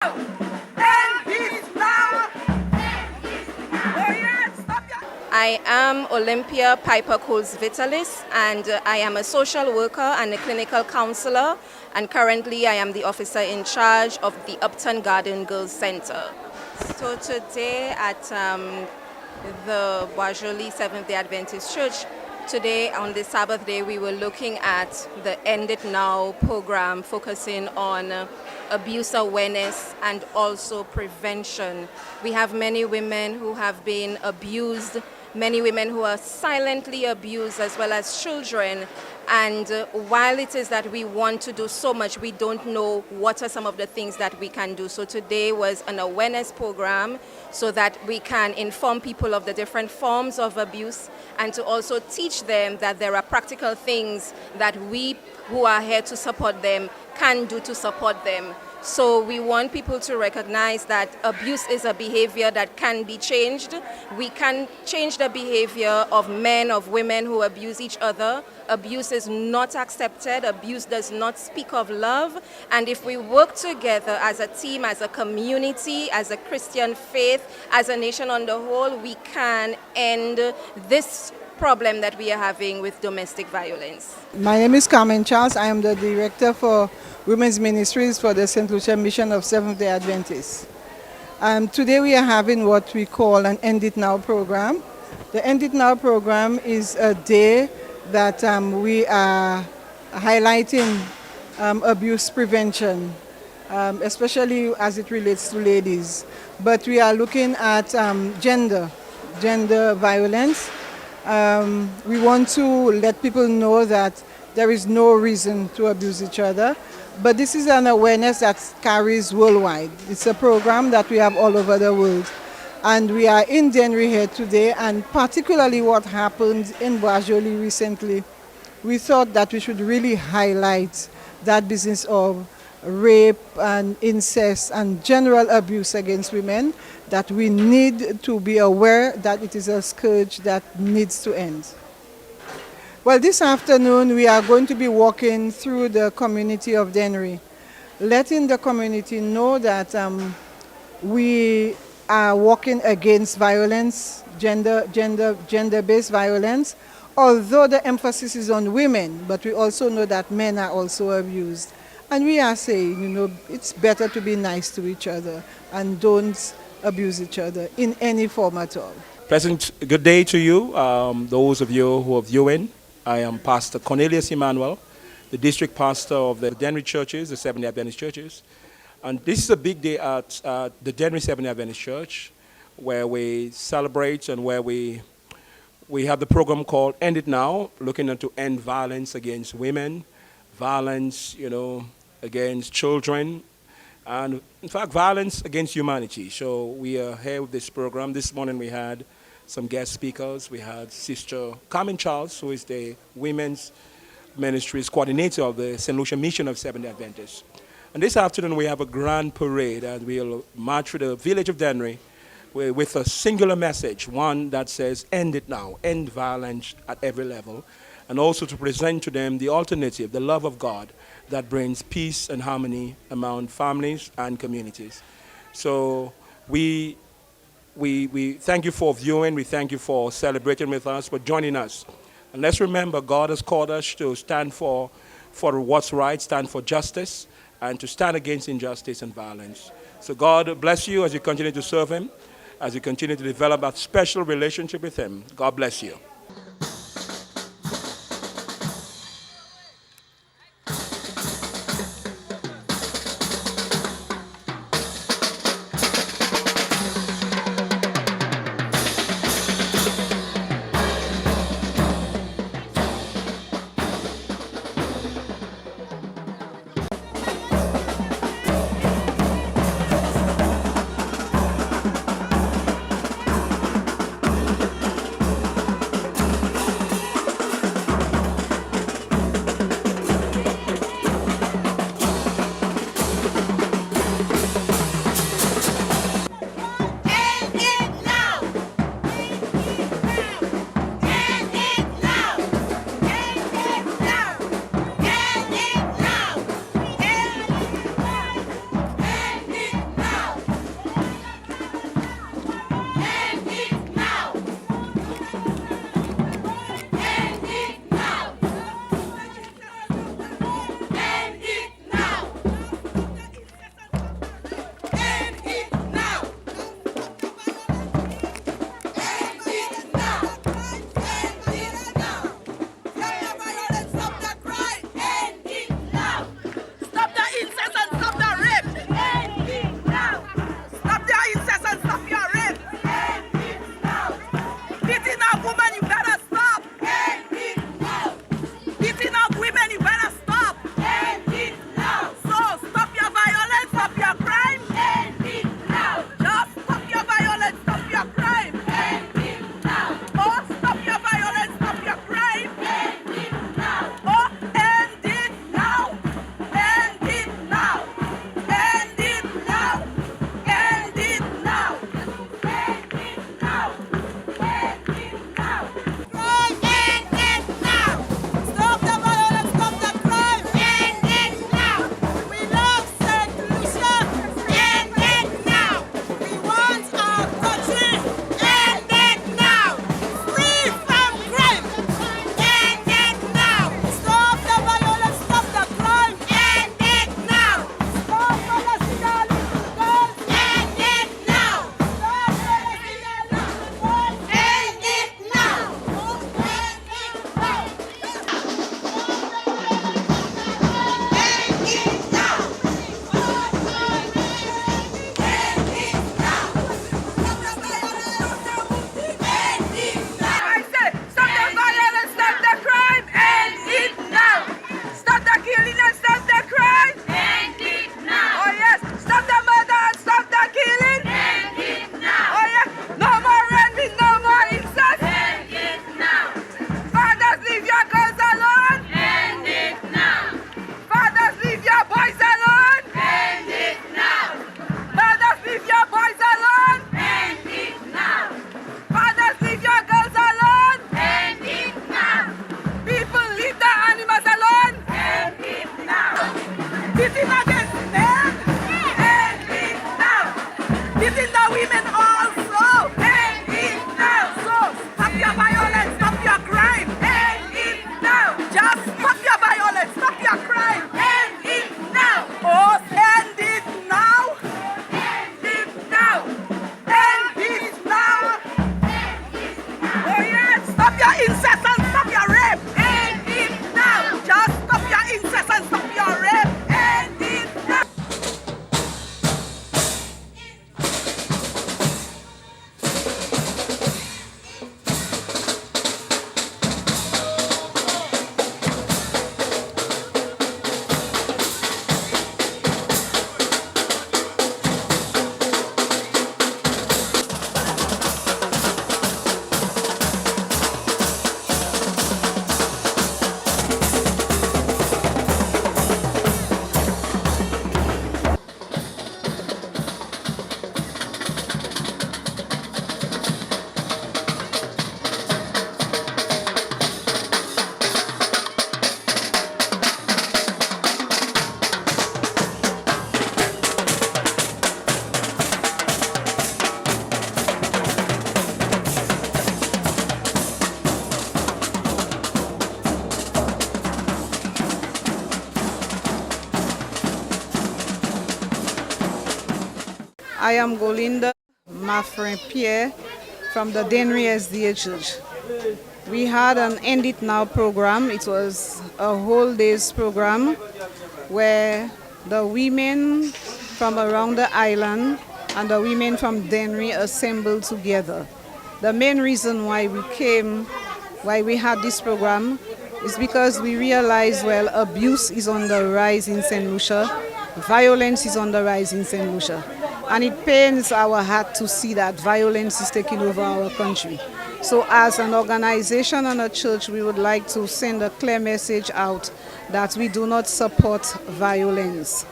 I am Olympia Piper Coles Vitalis, and I am a social worker and a clinical counselor, and currently I am the officer in charge of the Upton Garden Girls Center. So today at the Boisjoli Seventh Day Adventist Church, today on the Sabbath day, we were looking at the End It Now program, focusing on abuse awareness and also prevention. We have many women who have been abused, many women who are silently abused, as well as children. And while it is that we want to do so much, we don't know what are some of the things that we can do. So today was an awareness program so that we can inform people of the different forms of abuse and to also teach them that there are practical things that we who are here to support them can do to support them. So we want people to recognize that abuse is a behavior that can be changed. We can change the behavior of men, of women who abuse each other. Abuse is not accepted. Abuse does not speak of love. And if we work together as a team, as a community, as a Christian faith, as a nation on the whole, we can end this problem that we are having with domestic violence. My name is Carmen Charles. I am the director for Women's Ministries for the St. Lucia Mission of Seventh Day Adventist. Today we are having what we call an End It Now program. The End It Now program is a day that we are highlighting abuse prevention, especially as it relates to ladies. But we are looking at gender violence. We want to let people know that there is no reason to abuse each other, but this is an awareness that carries worldwide. It's a program that we have all over the world. And we are in Dennery here today, and particularly what happened in Boisjoli recently, we thought that we should really highlight that business of rape and incest and general abuse against women, that we need to be aware that it is a scourge that needs to end. Well, this afternoon we are going to be walking through the community of Dennery, letting the community know that we are walking against violence, gender-based violence, although the emphasis is on women, but we also know that men are also abused. And we are saying, it's better to be nice to each other and don't abuse each other in any form at all. Pleasant good day to you, those of you who are viewing. I am Pastor Cornelius Emmanuel, the district pastor of the Dennery churches, the Seventh Day Adventist churches. And this is a big day at the Dennery Seventh Day Adventist Church, where we celebrate and where we have the program called End It Now, looking to end violence against women, violence, against children, and in fact, violence against humanity. So we are here with this program. This morning we had some guest speakers. We had Sister Carmen Charles, who is the Women's Ministries coordinator of the St. Lucia Mission of Seventh Day Adventist. And this afternoon we have a grand parade, and we'll march through the village of Dennery with a singular message, one that says, end it now, end violence at every level, and also to present to them the alternative, the love of God, that brings peace and harmony among families and communities. So we thank you for viewing, we thank you for celebrating with us, for joining us. And let's remember, God has called us to stand for what's right, stand for justice, and to stand against injustice and violence. So God bless you as you continue to serve Him, as you continue to develop a special relationship with Him. God bless you. beating the women also. End it now. So stop your violence, stop your crime. End it now. Just stop your violence, stop your crime. End it now. Oh, end it now. End it now. End it now. Oh yes, stop your incest and stop your rape. End it now. Just stop your incest and stop your rape. End it now. I am Golinda, my friend Pierre from the Denry SDA Church. We had an End It Now program. It was a whole day's program where the women from around the island and the women from Denry assembled together. The main reason why we had this program is because we realized, well, abuse is on the rise in St. Lucia, violence is on the rise in St. Lucia. And it pains our heart to see that violence is taking over our country. So as an organization and a church, we would like to send a clear message out that we do not support violence.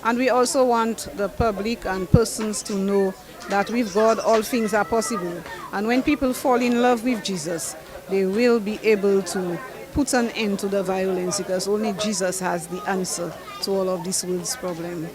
And we also want the public and persons to know that with God all things are possible. And when people fall in love with Jesus, they will be able to put an end to the violence, because only Jesus has the answer to all of this world's problems.